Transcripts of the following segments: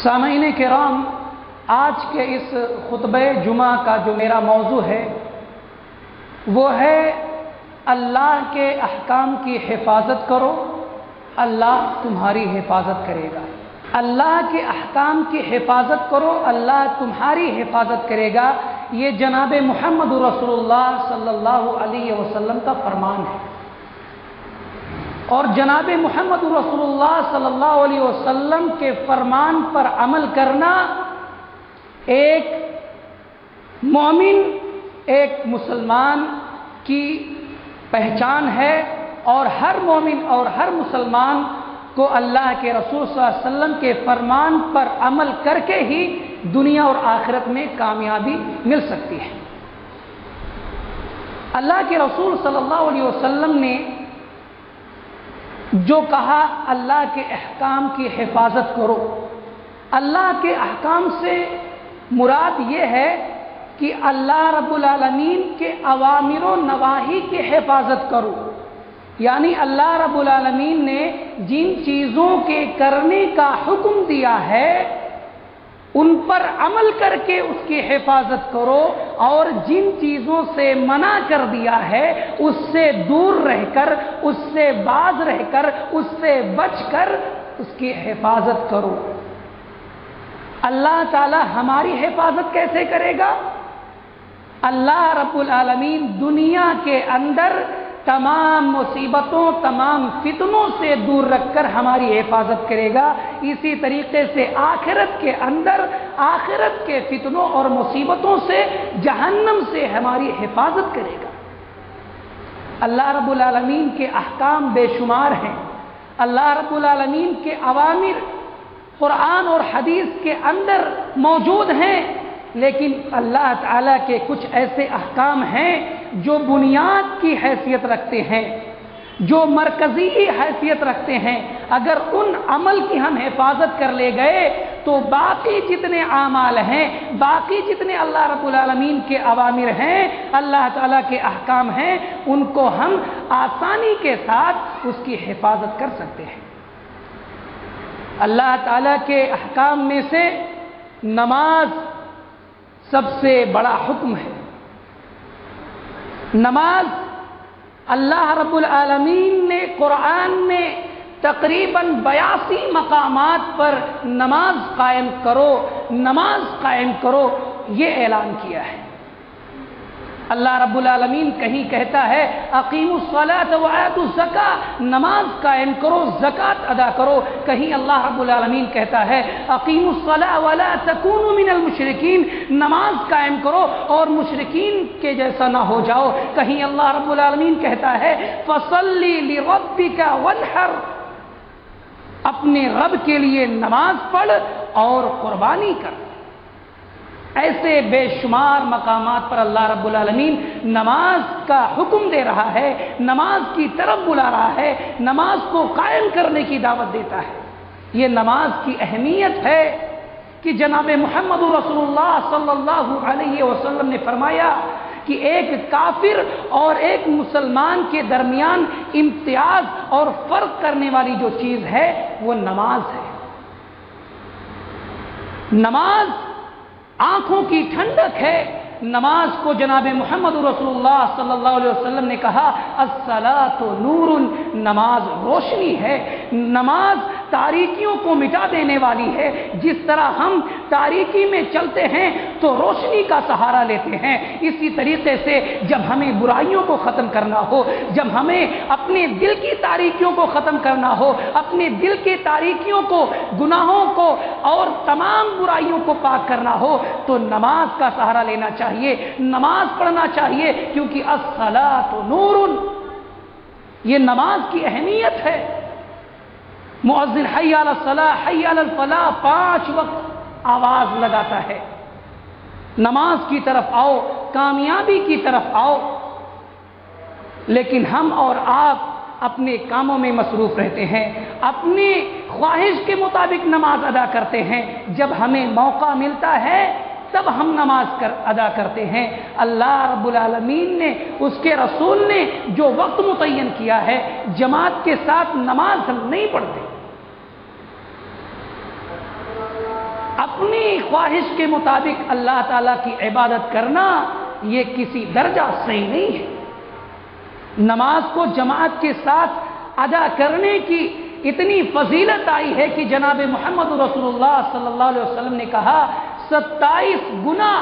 سامعین کرام، آج کے اس خطبہ جمعہ کا جو میرا موضوع ہے وہ ہے اللہ کے احکام کی حفاظت کرو، اللہ تمہاری حفاظت کرے گا۔ اللہ کے احکام کی حفاظت کرو، اللہ تمہاری حفاظت کرے گا، یہ جناب محمد رسول اللہ صلی اللہ علیہ وسلم کا فرمان ہے۔ اور جناب محمد رسول اللہ صلی اللہ علیہ وسلم کے فرمان پر عمل کرنا ایک مومن، ایک مسلمان کی پہچان ہے، اور ہر مومن اور ہر مسلمان کو اللہ کے رسول صلی اللہ علیہ وسلم کے فرمان پر عمل کر کے ہی دنیا اور آخرت میں کامیابی مل سکتی ہے۔ اللہ کے رسول صلی اللہ علیہ وسلم نے جو کہا اللہ کے احکام کی حفاظت کرو، اللہ کے احکام سے مراد یہ ہے کہ اللہ رب العالمین کے اوامر و نواہی کی حفاظت کرو، یعنی اللہ رب العالمین نے جن چیزوں کے کرنے کا حکم دیا ہے ان پر عمل کر کے اس کی حفاظت کرو، اور جن چیزوں سے منع کر دیا ہے اس سے دور رہ کر، اس سے باز رہ کر، اس سے بچ کر اس کی حفاظت کرو۔ اللہ تعالی ہماری حفاظت کیسے کرے گا؟ اللہ رب العالمین دنیا کے اندر تمام مصیبتوں، تمام فتنوں سے دور رکھ کر ہماری حفاظت کرے گا۔ اسی طریقے سے آخرت کے اندر آخرت کے فتنوں اور مصیبتوں سے، جہنم سے ہماری حفاظت کرے گا۔ اللہ رب العالمین کے احکام بے شمار ہیں، اللہ رب العالمین کے اوامر قرآن اور حدیث کے اندر موجود ہیں، لیکن اللہ تعالیٰ کے کچھ ایسے احکام ہیں جو بنیاد کی حیثیت رکھتے ہیں، جو مرکزی حیثیت رکھتے ہیں۔ اگر ان عمل کی ہم حفاظت کر لے گئے تو باقی جتنے اعمال ہیں، باقی جتنے اللہ رب العالمین کے اوامر ہیں، اللہ تعالیٰ کے احکام ہیں، ان کو ہم آسانی کے ساتھ اس کی حفاظت کر سکتے ہیں۔ اللہ تعالیٰ کے احکام میں سے نماز سب سے بڑا حکم ہے۔ نماز اللہ رب العالمین نے قرآن میں تقریباً 82 مقامات پر نماز قائم کرو، نماز قائم کرو، یہ اعلان کیا ہے۔ اللہ رب العالمین کہیں کہتا ہے اقیموا الصلاۃ وآتوا الزکاۃ، نماز قائم کرو، زکوٰۃ ادا کرو۔ کہیں اللہ رب العالمین کہتا ہے اقیموا الصلاۃ ولا تکونوا من المشرکین، نماز قائم کرو اور مشرکین کے جیسا نہ ہو جاؤ۔ کہیں اللہ رب العالمین کہتا ہے فصل لربک وانحر، اپنے رب کے لیے نماز پڑھ اور قربانی کر۔ ایسے بے شمار مقامات پر اللہ رب العالمین نماز کا حکم دے رہا ہے، نماز کی طرف بلا رہا ہے، نماز کو قائم کرنے کی دعوت دیتا ہے۔ یہ نماز کی اہمیت ہے کہ جناب محمد رسول اللہ صلی اللہ علیہ وسلم نے فرمایا کہ ایک کافر اور ایک مسلمان کے درمیان امتیاز اور فرق کرنے والی جو چیز ہے وہ نماز ہے۔ نماز آنکھوں کی ٹھنڈک ہے۔ نماز کو جناب محمد رسول اللہ صلی اللہ علیہ وسلم نے کہا الصلاۃ نور، نماز روشنی ہے، نماز تاریکیوں کو مٹا دینے والی ہے۔ جس طرح ہم تاریکی میں چلتے ہیں تو روشنی کا سہارا لیتے ہیں، اسی طریقے سے جب ہمیں برائیوں کو ختم کرنا ہو، جب ہمیں اپنے دل کی تاریکیوں کو ختم کرنا ہو، اپنے دل کی تاریکیوں کو، گناہوں کو اور تمام برائیوں کو پاک کرنا ہو تو نماز کا سہارا لینا چاہیے، نماز پڑھنا چاہیے، کیونکہ الصلاۃ نور، یہ نماز کی اہمیت ہے۔ مؤذن حی علی الصلاۃ حی علی الفلاح 5 وقت آواز لگاتا ہے، نماز کی طرف آؤ، کامیابی کی طرف آؤ۔ لیکن ہم اور آپ اپنے کاموں میں مصروف رہتے ہیں، اپنی خواہش کے مطابق نماز ادا کرتے ہیں، جب ہمیں موقع ملتا ہے تب ہم نماز ادا کرتے ہیں۔ اللہ رب العالمین نے، اس کے رسول نے جو وقت متعین کیا ہے، جماعت کے ساتھ نماز ہم نہیں پڑھتے۔ اپنی خواہش کے مطابق اللہ تعالیٰ کی عبادت کرنا یہ کسی درجہ صحیح نہیں ہے۔ نماز کو جماعت کے ساتھ ادا کرنے کی اتنی فضیلت آئی ہے کہ جناب محمد رسول اللہ صلی اللہ علیہ وسلم نے کہا 27 گنا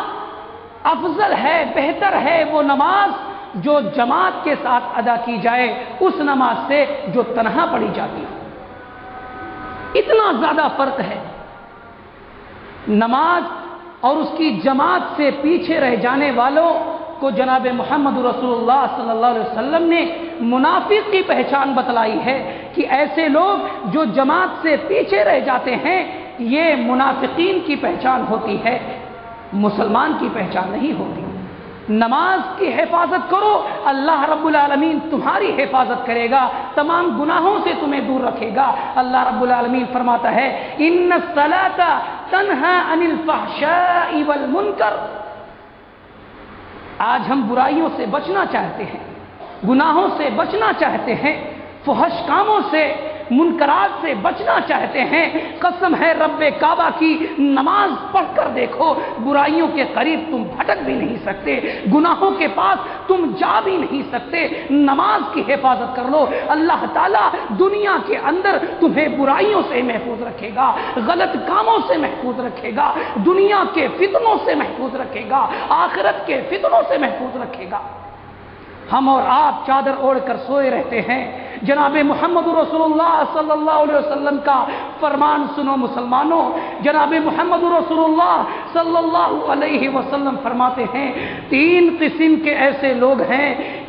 افضل ہے، بہتر ہے وہ نماز جو جماعت کے ساتھ ادا کی جائے اس نماز سے جو تنہا پڑھی جاتی ہے۔ اتنا زیادہ فرق ہے۔ نماز اور اس کی جماعت سے پیچھے رہ جانے والوں کو جناب محمد رسول اللہ صلی اللہ علیہ وسلم نے منافق کی پہچان بتلائی ہے کہ ایسے لوگ جو جماعت سے پیچھے رہ جاتے ہیں یہ منافقین کی پہچان ہوتی ہے، مسلمان کی پہچان نہیں ہوتی۔ نماز کی حفاظت کرو، اللہ رب العالمین تمہاری حفاظت کرے گا، تمام گناہوں سے تمہیں دور رکھے گا۔ اللہ رب العالمین فرماتا ہے ان الصلاۃ تنہی عن الفحشاء والمنکر۔ آج ہم برائیوں سے بچنا چاہتے ہیں، گناہوں سے بچنا چاہتے ہیں، فحش کاموں سے، منکرات سے بچنا چاہتے ہیں۔ قسم ہے رب کعبہ کی، نماز پڑھ کر دیکھو، برائیوں کے قریب تم بھٹک بھی نہیں سکتے، گناہوں کے پاس تم جا بھی نہیں سکتے۔ نماز کی حفاظت کر لو، اللہ تعالیٰ دنیا کے اندر تمہیں برائیوں سے محفوظ رکھے گا، غلط کاموں سے محفوظ رکھے گا، دنیا کے فتنوں سے محفوظ رکھے گا، آخرت کے فتنوں سے محفوظ رکھے گا۔ ہم اور آپ چادر اوڑھ کر سوئے رہتے ہیں، جناب محمد رسول اللہ صلی اللہ علیہ وسلم کا فرمان سنو مسلمانوں۔ جناب محمد رسول اللہ صلی اللہ علیہ وسلم فرماتے ہیں 3 قسم کے ایسے لوگ ہیں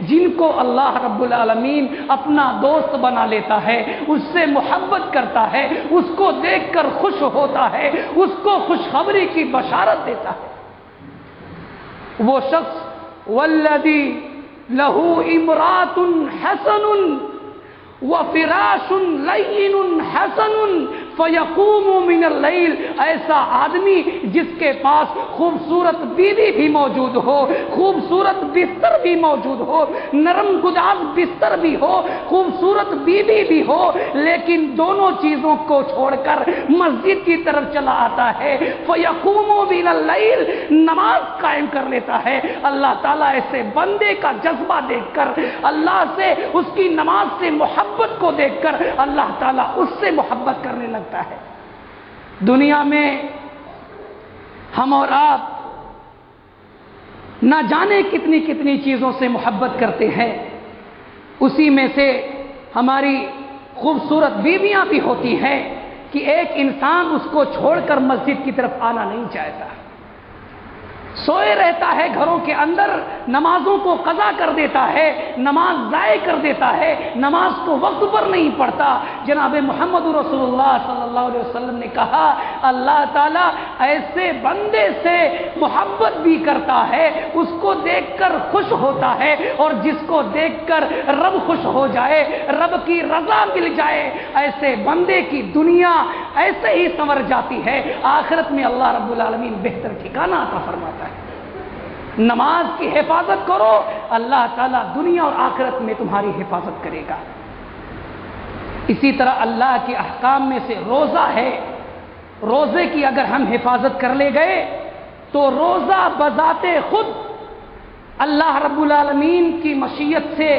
جن کو اللہ رب العالمین اپنا دوست بنا لیتا ہے، اس سے محبت کرتا ہے، اس کو دیکھ کر خوش ہوتا ہے، اس کو خوشخبری کی بشارت دیتا ہے۔ وہ شخص والذی لہو امرات حسن وفراش لین حسن فیقوم من اللیل، ایسا آدمی جس کے پاس خوبصورت بیوی بھی موجود ہو، خوبصورت بستر بھی موجود ہو، نرم گداز بستر بھی ہو، خوبصورت بیوی بھی ہو، لیکن دونوں چیزوں کو چھوڑ کر مسجد کی طرف چلا آتا ہے، فیقوم من اللیل، نماز قائم کر لیتا ہے۔ اللہ تعالیٰ ایسے بندے کا جذبہ دیکھ کر، اللہ سے اس کی نماز سے محبت کو دیکھ کر اللہ تعالیٰ اس سے محبت کرنے لگتا ہے۔ دنیا میں ہم اور آپ نہ جانے کتنی کتنی چیزوں سے محبت کرتے ہیں، اسی میں سے ہماری خوبصورت بیویاں بھی ہوتی ہیں کہ ایک انسان اس کو چھوڑ کر مسجد کی طرف آنا نہیں چاہتا، سوئے رہتا ہے گھروں کے اندر، نمازوں کو قضا کر دیتا ہے، نماز ضائع کر دیتا ہے، نماز کو وقت پر نہیں پڑھتا۔ جناب محمد رسول اللہ صلی اللہ علیہ وسلم نے کہا اللہ تعالیٰ ایسے بندے سے محبت بھی کرتا ہے، اس کو دیکھ کر خوش ہوتا ہے، اور جس کو دیکھ کر رب خوش ہو جائے، رب کی رضا مل جائے، ایسے بندے کی دنیا ایسے ہی سنور جاتی ہے، آخرت میں اللہ رب العالمین بہتر ٹھکانہ عطا فرماتا ہے۔ نماز کی حفاظت کرو، اللہ تعالیٰ دنیا اور آخرت میں تمہاری حفاظت کرے گا۔ اسی طرح اللہ کے احکام میں سے روزہ ہے، روزے کی اگر ہم حفاظت کر لے گئے تو روزہ بذات خود اللہ رب العالمین کی مشیت سے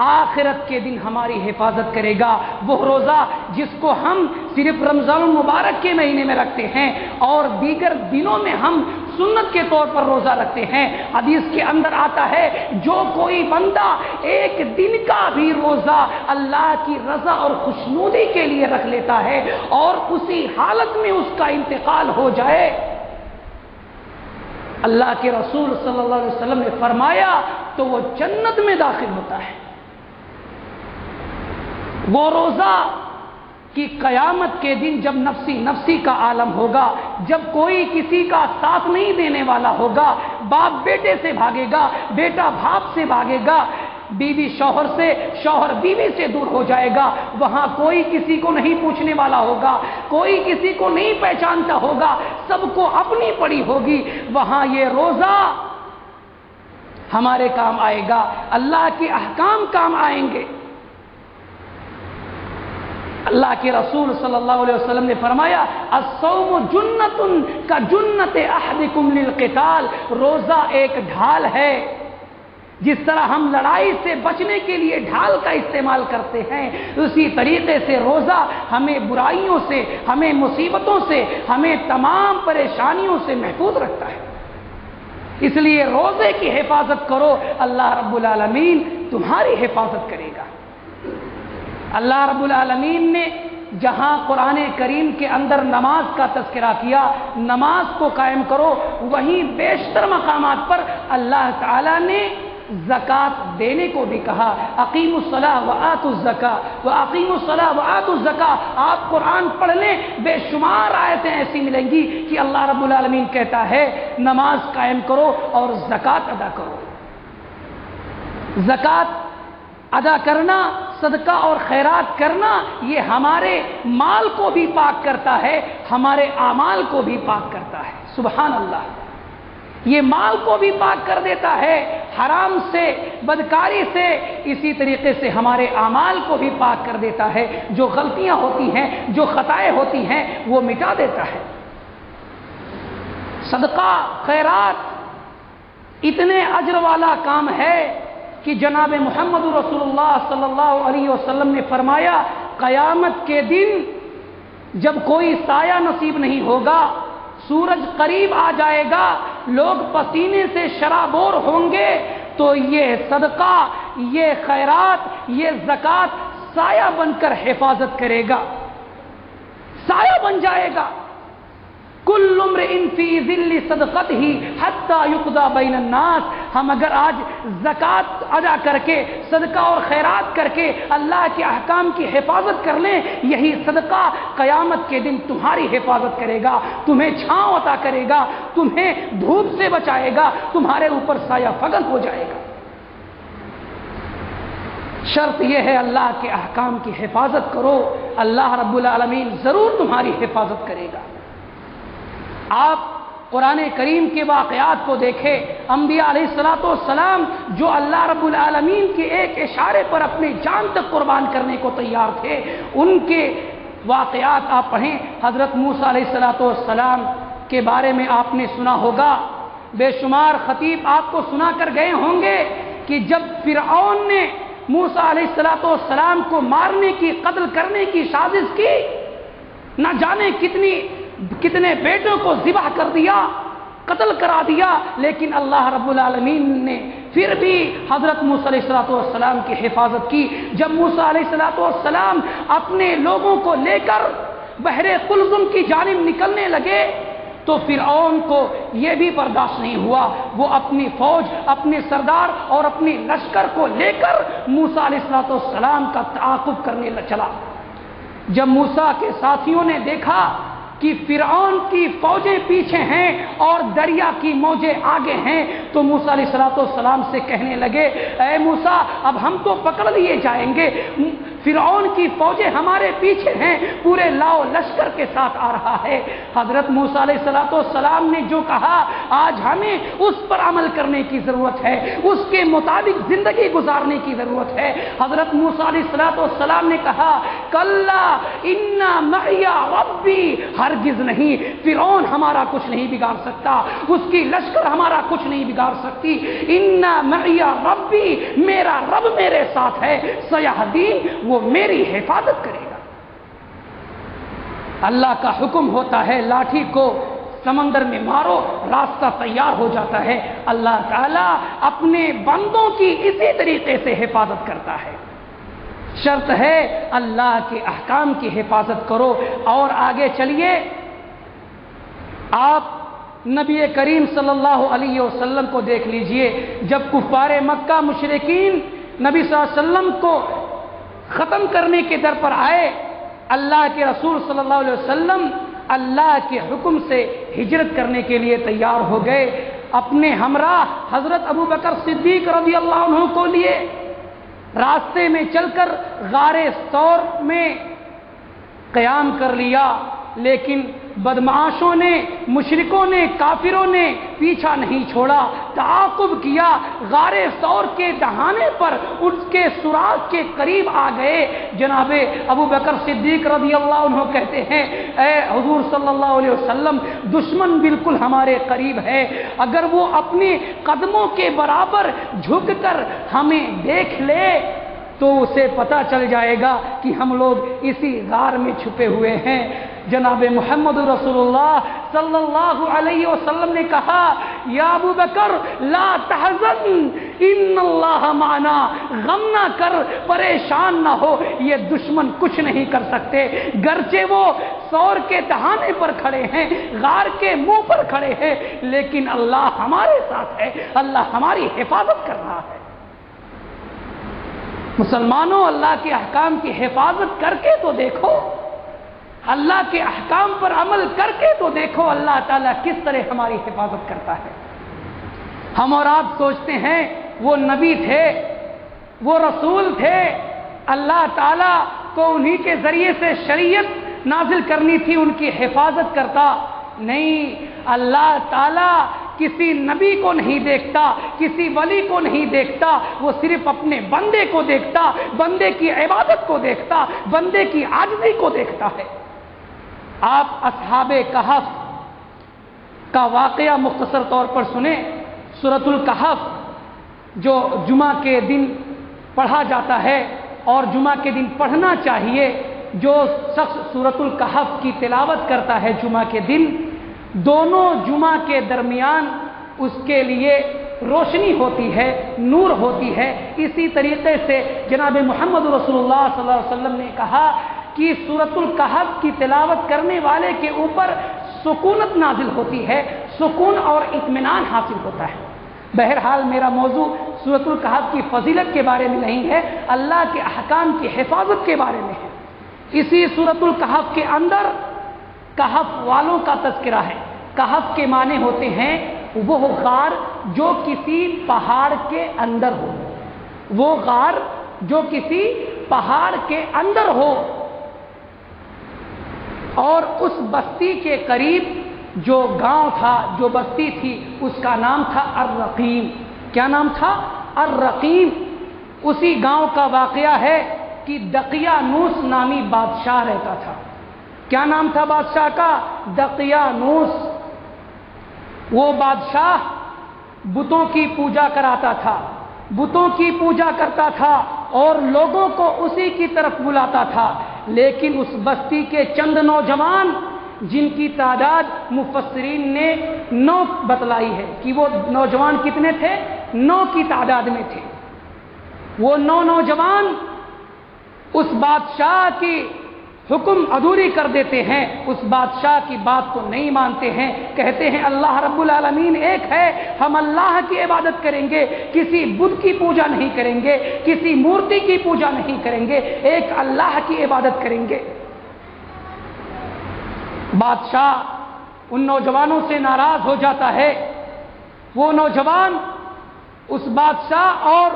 آخرت کے دن ہماری حفاظت کرے گا۔ وہ روزہ جس کو ہم صرف رمضان المبارک کے مہینے میں رکھتے ہیں اور دیگر دنوں میں ہم سنت کے طور پر روزہ رکھتے ہیں، حدیث کے اندر آتا ہے جو کوئی بندہ ایک دن کا بھی روزہ اللہ کی رضا اور خوشنودی کے لیے رکھ لیتا ہے اور اسی حالت میں اس کا انتقال ہو جائے، اللہ کے رسول صلی اللہ علیہ وسلم نے فرمایا تو وہ جنت میں داخل ہوتا ہے۔ وہ روزہ کہ قیامت کے دن جب نفسی نفسی کا عالم ہوگا، جب کوئی کسی کا ساتھ نہیں دینے والا ہوگا، باپ بیٹے سے بھاگے گا، بیٹا باپ سے بھاگے گا، بیوی شوہر سے، شوہر بیوی سے دور ہو جائے گا، وہاں کوئی کسی کو نہیں پوچھنے والا ہوگا، کوئی کسی کو نہیں پہچانتا ہوگا، سب کو اپنی پڑی ہوگی، وہاں یہ روزہ ہمارے کام آئے گا، اللہ کے احکام کام آئیں گے۔ اللہ کے رسول صلی اللہ علیہ وسلم نے فرمایا الصوم جنۃ کا جنت احدکم للقتال، روزہ ایک ڈھال ہے، جس طرح ہم لڑائی سے بچنے کے لیے ڈھال کا استعمال کرتے ہیں، اسی طریقے سے روزہ ہمیں برائیوں سے، ہمیں مصیبتوں سے، ہمیں تمام پریشانیوں سے محفوظ رکھتا ہے۔ اس لیے روزے کی حفاظت کرو، اللہ رب العالمین تمہاری حفاظت کرے گا۔ اللہ رب العالمین نے جہاں قرآن کریم کے اندر نماز کا تذکرہ کیا، نماز کو قائم کرو، وہیں بیشتر مقامات پر اللہ تعالیٰ نے زکوٰۃ دینے کو بھی کہا، اقیموا الصلاۃ وآتوا الزکاۃ واقیموا الصلاۃ وآتوا الزکاۃ۔ آپ قرآن پڑھ لیں، بے شمار آیتیں ایسی ملیں گی کہ اللہ رب العالمین کہتا ہے نماز قائم کرو اور زکوٰۃ ادا کرو۔ زکوٰۃ ادا کرنا، صدقہ اور خیرات کرنا، یہ ہمارے مال کو بھی پاک کرتا ہے، ہمارے اعمال کو بھی پاک کرتا ہے۔ سبحان اللہ، یہ مال کو بھی پاک کر دیتا ہے حرام سے، بدکاری سے، اسی طریقے سے ہمارے اعمال کو بھی پاک کر دیتا ہے، جو غلطیاں ہوتی ہیں، جو خطائیں ہوتی ہیں، وہ مٹا دیتا ہے۔ صدقہ خیرات اتنے اجر والا کام ہے کہ جناب محمد رسول اللہ صلی اللہ علیہ وسلم نے فرمایا قیامت کے دن جب کوئی سایہ نصیب نہیں ہوگا، سورج قریب آ جائے گا، لوگ پسینے سے شرابور ہوں گے، تو یہ صدقہ، یہ خیرات، یہ زکوٰۃ سایہ بن کر حفاظت کرے گا، سایہ بن جائے گا۔ کل امرئ فی ظل صدقتہ حتی یقضی بین الناس۔ ہم اگر آج زکوٰۃ ادا کر کے، صدقہ اور خیرات کر کے اللہ کے احکام کی حفاظت کر لیں، یہی صدقہ قیامت کے دن تمہاری حفاظت کرے گا، تمہیں چھاؤں عطا کرے گا، تمہیں دھوپ سے بچائے گا، تمہارے اوپر سایہ فگن ہو جائے گا۔ شرط یہ ہے اللہ کے احکام کی حفاظت کرو، اللہ رب العالمین ضرور تمہاری حفاظت کرے گا۔ آپ قرآن کریم کے واقعات کو دیکھیں، انبیاء علیہ السلام جو اللہ رب العالمین کے ایک اشارے پر اپنی جان تک قربان کرنے کو تیار تھے، ان کے واقعات آپ پڑھیں۔ حضرت موسیٰ علیہ السلام کے بارے میں آپ نے سنا ہوگا، بے شمار خطیب آپ کو سنا کر گئے ہوں گے کہ جب فرعون نے موسیٰ علیہ السلام کو مارنے کی، قتل کرنے کی سازش کی، نہ جانے کتنے بیٹوں کو ذبح کر دیا، قتل کرا دیا، لیکن اللہ رب العالمین نے پھر بھی حضرت موسیٰ علیہ السلام کی حفاظت کی۔ جب موسیٰ علیہ السلام اپنے لوگوں کو لے کر بحر قلزم کی جانب نکلنے لگے تو فرعون کو یہ بھی برداشت نہیں ہوا، وہ اپنی فوج، اپنے سردار اور اپنی لشکر کو لے کر موسیٰ علیہ السلام کا تعاقب کرنے چلا۔ جب موسیٰ کے ساتھیوں نے دیکھا کہ فرعون کی فوجیں پیچھے ہیں اور دریا کی موجیں آگے ہیں، تو موسیٰ علیہ السلام سے کہنے لگے اے موسیٰ اب ہم تو پکڑ لیے جائیں گے، فرعون کی فوجیں ہمارے پیچھے ہیں، پورے لاؤ لشکر کے ساتھ آ رہا ہے۔ حضرت موسیٰ علیہ السلام نے جو کہا آج ہمیں اس پر عمل کرنے کی ضرورت ہے، اس کے مطابق زندگی گزارنے کی ضرورت ہے۔ حضرت موسیٰ علیہ السلام نے کہا کلا ان معی ربی، ہرگز نہیں، فرعون ہمارا کچھ نہیں بگاڑ سکتا، اس کی لشکر ہمارا کچھ نہیں بگاڑ سکتی۔ ان معی ربی، میرا رب میرے ساتھ ہے، سیہدین، وہ میری حفاظت کرے گا۔ اللہ کا حکم ہوتا ہے لاٹھی کو سمندر میں مارو، راستہ تیار ہو جاتا ہے۔ اللہ تعالیٰ اپنے بندوں کی اسی طریقے سے حفاظت کرتا ہے۔ شرط ہے اللہ کے احکام کی حفاظت کرو۔ اور آگے چلیے، آپ نبی کریم صلی اللہ علیہ وسلم کو دیکھ لیجئے، جب کفار مکہ مشرکین نبی صلی اللہ علیہ وسلم کو ختم کرنے کے در پر آئے، اللہ کے رسول صلی اللہ علیہ وسلم اللہ کے حکم سے ہجرت کرنے کے لیے تیار ہو گئے، اپنے ہمراہ حضرت ابوبکر صدیق رضی اللہ عنہ کو لیے، راستے میں چل کر غار ثور میں قیام کر لیا، لیکن بدمعاشوں نے، مشرکوں نے، کافروں نے پیچھا نہیں چھوڑا، تعاقب کیا، غار ثور کے دہانے پر اس کے سراغ کے قریب آ گئے۔ جناب ابو بکر صدیق رضی اللہ عنہ کہتے ہیں اے حضور صلی اللہ علیہ وسلم، دشمن بالکل ہمارے قریب ہے، اگر وہ اپنے قدموں کے برابر جھک کر ہمیں دیکھ لے تو اسے پتہ چل جائے گا کہ ہم لوگ اسی غار میں چھپے ہوئے ہیں۔ جناب محمد رسول اللہ صلی اللہ علیہ وسلم نے کہا یا ابو بکر لا تحزن ان اللہ معنا، غم نہ کر، پریشان نہ ہو، یہ دشمن کچھ نہیں کر سکتے، گرچہ وہ ثور کے دہانے پر کھڑے ہیں، غار کے منہ پر کھڑے ہیں، لیکن اللہ ہمارے ساتھ ہے، اللہ ہماری حفاظت کر رہا ہے۔ مسلمانوں، اللہ کے احکام کی حفاظت کر کے تو دیکھو، اللہ کے احکام پر عمل کر کے تو دیکھو اللہ تعالیٰ کس طرح ہماری حفاظت کرتا ہے۔ ہم اور آپ سوچتے ہیں وہ نبی تھے، وہ رسول تھے، اللہ تعالیٰ کو انہی کے ذریعے سے شریعت نازل کرنی تھی، ان کی حفاظت کرتا نہیں۔ اللہ تعالیٰ کسی نبی کو نہیں دیکھتا، کسی ولی کو نہیں دیکھتا، وہ صرف اپنے بندے کو دیکھتا، بندے کی عبادت کو دیکھتا، بندے کی عاجزی کو دیکھتا ہے۔ آپ اصحاب کہف کا واقعہ مختصر طور پر سنیں۔ سورۃ الکہف جو جمعہ کے دن پڑھا جاتا ہے اور جمعہ کے دن پڑھنا چاہیے، جو شخص سورۃ الکہف کی تلاوت کرتا ہے جمعہ کے دن، دونوں جمعہ کے درمیان اس کے لیے روشنی ہوتی ہے، نور ہوتی ہے۔ اسی طریقے سے جناب محمد رسول اللہ صلی اللہ علیہ وسلم نے کہا کہ سورۃ الکہف کی تلاوت کرنے والے کے اوپر سکونت نازل ہوتی ہے، سکون اور اطمینان حاصل ہوتا ہے۔ بہرحال میرا موضوع سورۃ الکہف کی فضیلت کے بارے میں نہیں ہے، اللہ کے احکام کی حفاظت کے بارے میں ہے۔ اسی سورۃ الکہف کے اندر کہف والوں کا تذکرہ ہے۔ کہف کے معنی ہوتے ہیں وہ غار جو کسی پہاڑ کے اندر ہو، وہ غار جو کسی پہاڑ کے اندر ہو، اور اس بستی کے قریب جو گاؤں تھا، جو بستی تھی، اس کا نام تھا الرقیم۔ کیا نام تھا؟ الرقیم۔ اسی گاؤں کا واقعہ ہے کہ دقیانوس نامی بادشاہ رہتا تھا۔ کیا نام تھا بادشاہ کا؟ دقیانوس۔ وہ بادشاہ بتوں کی پوجا کراتا تھا، بتوں کی پوجا کرتا تھا اور لوگوں کو اسی کی طرف بلاتا تھا، لیکن اس بستی کے چند نوجوان جن کی تعداد مفسرین نے 9 بتلائی ہے کہ وہ نوجوان کتنے تھے؟ 9 کی تعداد میں تھے۔ وہ 9 نوجوان اس بادشاہ کی حکم ادھوری کر دیتے ہیں، اس بادشاہ کی بات کو نہیں مانتے ہیں، کہتے ہیں اللہ رب العالمین ایک ہے، ہم اللہ کی عبادت کریں گے، کسی بت کی پوجا نہیں کریں گے، کسی مورتی کی پوجا نہیں کریں گے، ایک اللہ کی عبادت کریں گے۔ بادشاہ ان نوجوانوں سے ناراض ہو جاتا ہے۔ وہ نوجوان اس بادشاہ اور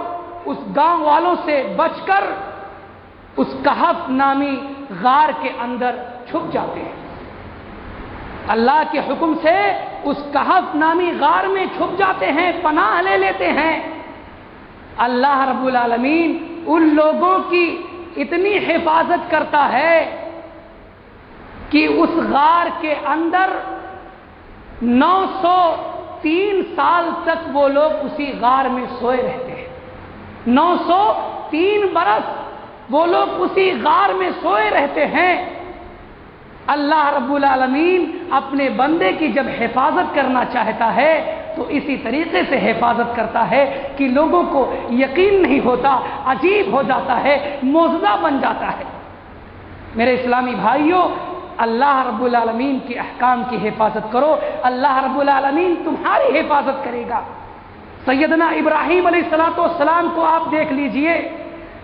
اس گاؤں والوں سے بچ کر اس کہف نامی غار کے اندر چھپ جاتے ہیں۔ اللہ کے حکم سے اس کہف نامی غار میں چھپ جاتے ہیں، پناہ لے لیتے ہیں۔ اللہ رب العالمین ان لوگوں کی اتنی حفاظت کرتا ہے کہ اس غار کے اندر 903 سال تک وہ لوگ اسی غار میں سوئے رہتے ہیں۔ 903 برس وہ لوگ اسی غار میں سوئے رہتے ہیں۔ اللہ رب العالمین اپنے بندے کی جب حفاظت کرنا چاہتا ہے تو اسی طریقے سے حفاظت کرتا ہے کہ لوگوں کو یقین نہیں ہوتا، عجیب ہو جاتا ہے، معجزہ بن جاتا ہے۔ میرے اسلامی بھائیوں، اللہ رب العالمین کے احکام کی حفاظت کرو، اللہ رب العالمین تمہاری حفاظت کرے گا۔ سیدنا ابراہیم علیہ السلام کو آپ دیکھ لیجئے،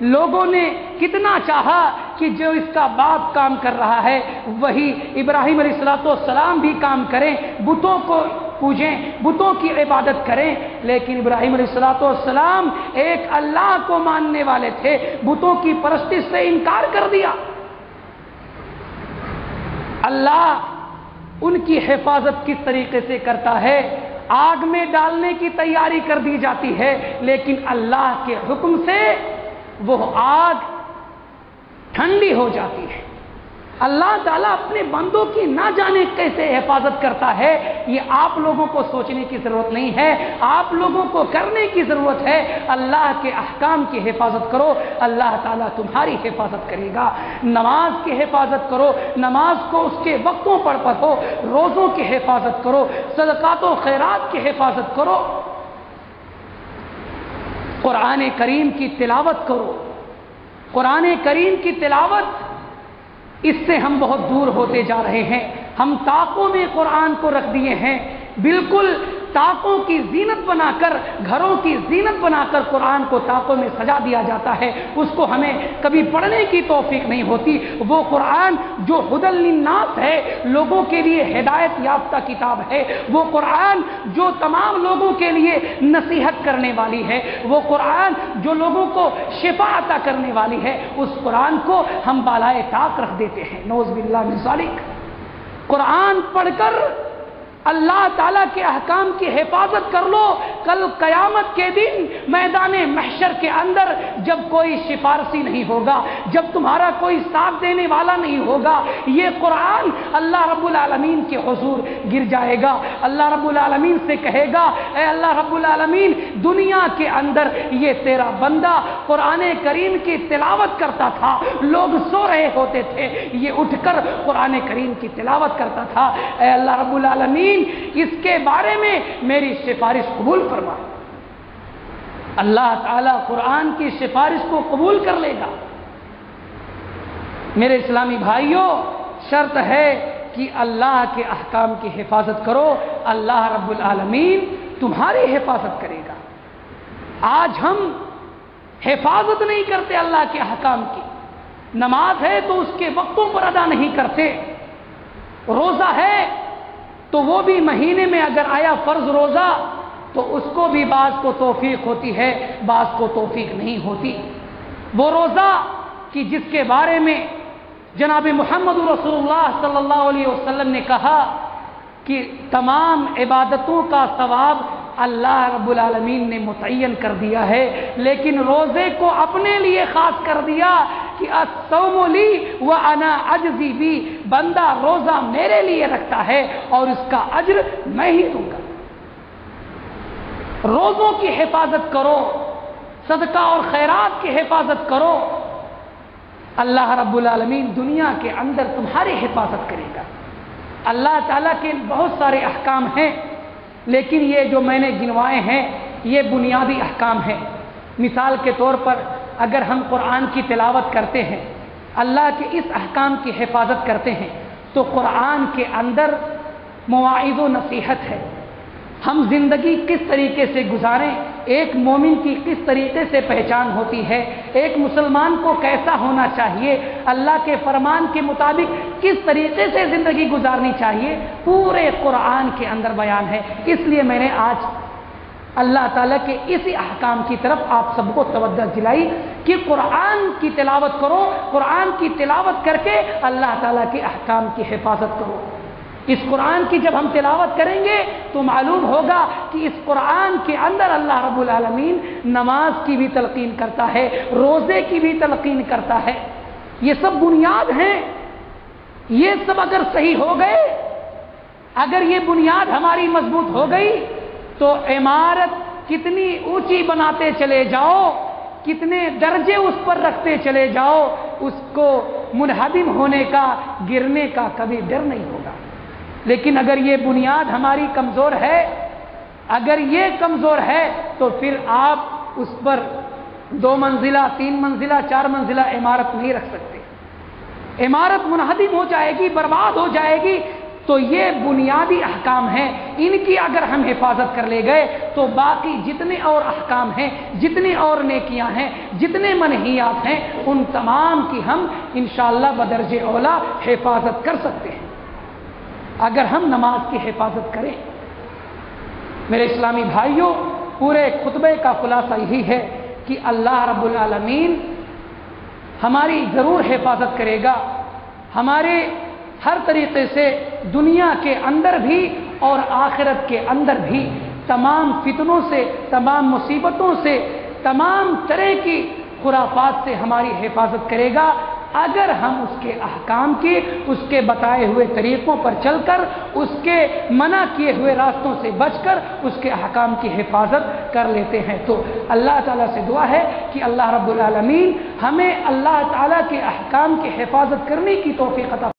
لوگوں نے کتنا چاہا کہ جو اس کا باپ کام کر رہا ہے وہی ابراہیم علیہ السلام بھی کام کریں، بتوں کو پوجیں، بتوں کی عبادت کریں، لیکن ابراہیم علیہ السلام ایک اللہ کو ماننے والے تھے، بتوں کی پرستش سے انکار کر دیا۔ اللہ ان کی حفاظت کس طریقے سے کرتا ہے؟ آگ میں ڈالنے کی تیاری کر دی جاتی ہے، لیکن اللہ کے حکم سے وہ آگ ٹھنڈی ہو جاتی ہے۔ اللہ تعالیٰ اپنے بندوں کی نہ جانے کیسے حفاظت کرتا ہے، یہ آپ لوگوں کو سوچنے کی ضرورت نہیں ہے، آپ لوگوں کو کرنے کی ضرورت ہے۔ اللہ کے احکام کی حفاظت کرو، اللہ تعالیٰ تمہاری حفاظت کرے گا۔ نماز کی حفاظت کرو، نماز کو اس کے وقتوں پر پڑھو، روزوں کی حفاظت کرو، صدقات و خیرات کی حفاظت کرو، قرآن کریم کی تلاوت کرو۔ قرآن کریم کی تلاوت، اس سے ہم بہت دور ہوتے جا رہے ہیں۔ ہم طاقوں میں قرآن کو رکھ دیے ہیں، بالکل طاقوں کی زینت بنا کر، گھروں کی زینت بنا کر قرآن کو طاقوں میں سجا دیا جاتا ہے، اس کو ہمیں کبھی پڑھنے کی توفیق نہیں ہوتی۔ وہ قرآن جو ہدی للناس ہے، لوگوں کے لیے ہدایت یافتہ کتاب ہے، وہ قرآن جو تمام لوگوں کے لیے نصیحت کرنے والی ہے، وہ قرآن جو لوگوں کو شفا عطا کرنے والی ہے، اس قرآن کو ہم بالائے طاق رکھ دیتے ہیں۔ نعوذ باللہ من ذالک۔ قرآن پڑھ کر اللہ تعالیٰ کے احکام کی حفاظت کر لو، کل قیامت کے دن میدان محشر کے اندر جب کوئی سفارشی نہیں ہوگا، جب تمہارا کوئی ساتھ دینے والا نہیں ہوگا، یہ قرآن اللہ رب العالمین کے حضور گر جائے گا۔ اللہ رب العالمین سے کہے گا، اے اللہ رب العالمین، دنیا کے اندر یہ تیرا بندہ قرآن کریم کی تلاوت کرتا تھا، لوگ سو رہے ہوتے تھے، یہ اٹھ کر قرآن کریم کی تلاوت کرتا تھا، اے اللہ رب العالمین اس کے بارے میں میری سفارش قبول فرما۔ اللہ تعالیٰ قرآن کی سفارش کو قبول کر لے گا۔ میرے اسلامی بھائیوں، شرط ہے کہ اللہ کے احکام کی حفاظت کرو، اللہ رب العالمین تمہاری حفاظت کرے گا۔ آج ہم حفاظت نہیں کرتے اللہ کے احکام کی، نماز ہے تو اس کے وقتوں پر ادا نہیں کرتے، روزہ ہے تو وہ بھی مہینے میں اگر آیا فرض روزہ تو اس کو بھی بعض کو توفیق ہوتی ہے، بعض کو توفیق نہیں ہوتی۔ وہ روزہ کہ جس کے بارے میں جناب محمد رسول اللہ صلی اللہ علیہ وسلم نے کہا کہ تمام عبادتوں کا ثواب اللہ رب العالمین نے متعین کر دیا ہے، لیکن روزے کو اپنے لیے خاص کر دیا کہ الصوم لی وانا اجزی بی، بندہ روزہ میرے لیے رکھتا ہے اور اس کا اجر میں ہی دوں گا۔ روزوں کی حفاظت کرو، صدقہ اور خیرات کی حفاظت کرو، اللہ رب العالمین دنیا کے اندر تمہاری حفاظت کرے گا۔ اللہ تعالیٰ کے بہت سارے احکام ہیں، لیکن یہ جو میں نے گنوائے ہیں یہ بنیادی احکام ہیں۔ مثال کے طور پر اگر ہم قرآن کی تلاوت کرتے ہیں، اللہ کے اس احکام کی حفاظت کرتے ہیں، تو قرآن کے اندر مواعظ و نصیحت ہے۔ ہم زندگی کس طریقے سے گزاریں، ایک مومن کی کس طریقے سے پہچان ہوتی ہے، ایک مسلمان کو کیسا ہونا چاہیے، اللہ کے فرمان کے مطابق کس طریقے سے زندگی گزارنی چاہیے، پورے قرآن کے اندر بیان ہے۔ اس لیے میں نے آج اللہ تعالیٰ کے اسی احکام کی طرف آپ سب کو توجہ دلائی کہ قرآن کی تلاوت کرو، قرآن کی تلاوت کر کے اللہ تعالیٰ کے احکام کی حفاظت کرو۔ اس قرآن کی جب ہم تلاوت کریں گے تو معلوم ہوگا کہ اس قرآن کے اندر اللہ رب العالمین نماز کی بھی تلقین کرتا ہے، روزے کی بھی تلقین کرتا ہے۔ یہ سب بنیاد ہیں، یہ سب اگر صحیح ہو گئے، اگر یہ بنیاد ہماری مضبوط ہو گئی تو عمارت کتنی اونچی بناتے چلے جاؤ، کتنے درجے اس پر رکھتے چلے جاؤ، اس کو منہدم ہونے کا، گرنے کا کبھی ڈر نہیں ہوگا۔ لیکن اگر یہ بنیاد ہماری کمزور ہے، اگر یہ کمزور ہے تو پھر آپ اس پر 2 منزلہ 3 منزلہ 4 منزلہ عمارت نہیں رکھ سکتے، عمارت منہدم ہو جائے گی، برباد ہو جائے گی۔ تو یہ بنیادی احکام ہیں، ان کی اگر ہم حفاظت کر لے گئے تو باقی جتنے اور احکام ہیں، جتنے اور نیکیاں ہیں، جتنے منہیات ہیں، ان تمام کی ہم انشاءاللہ بدرجہ اولا حفاظت کر سکتے ہیں اگر ہم نماز کی حفاظت کریں۔ میرے اسلامی بھائیوں، پورے خطبے کا خلاصہ یہی ہے کہ اللہ رب العالمین ہماری ضرور حفاظت کرے گا، ہمارے ہر طریقے سے دنیا کے اندر بھی اور آخرت کے اندر بھی تمام فتنوں سے، تمام مصیبتوں سے، تمام طرح کی خرافات سے ہماری حفاظت کرے گا، اگر ہم اس کے احکام کی، اس کے بتائے ہوئے طریقوں پر چل کر، اس کے منع کیے ہوئے راستوں سے بچ کر اس کے احکام کی حفاظت کر لیتے ہیں۔ تو اللہ تعالیٰ سے دعا ہے کہ اللہ رب العالمین ہمیں اللہ تعالیٰ کے احکام کی حفاظت کرنے کی توفیق عطا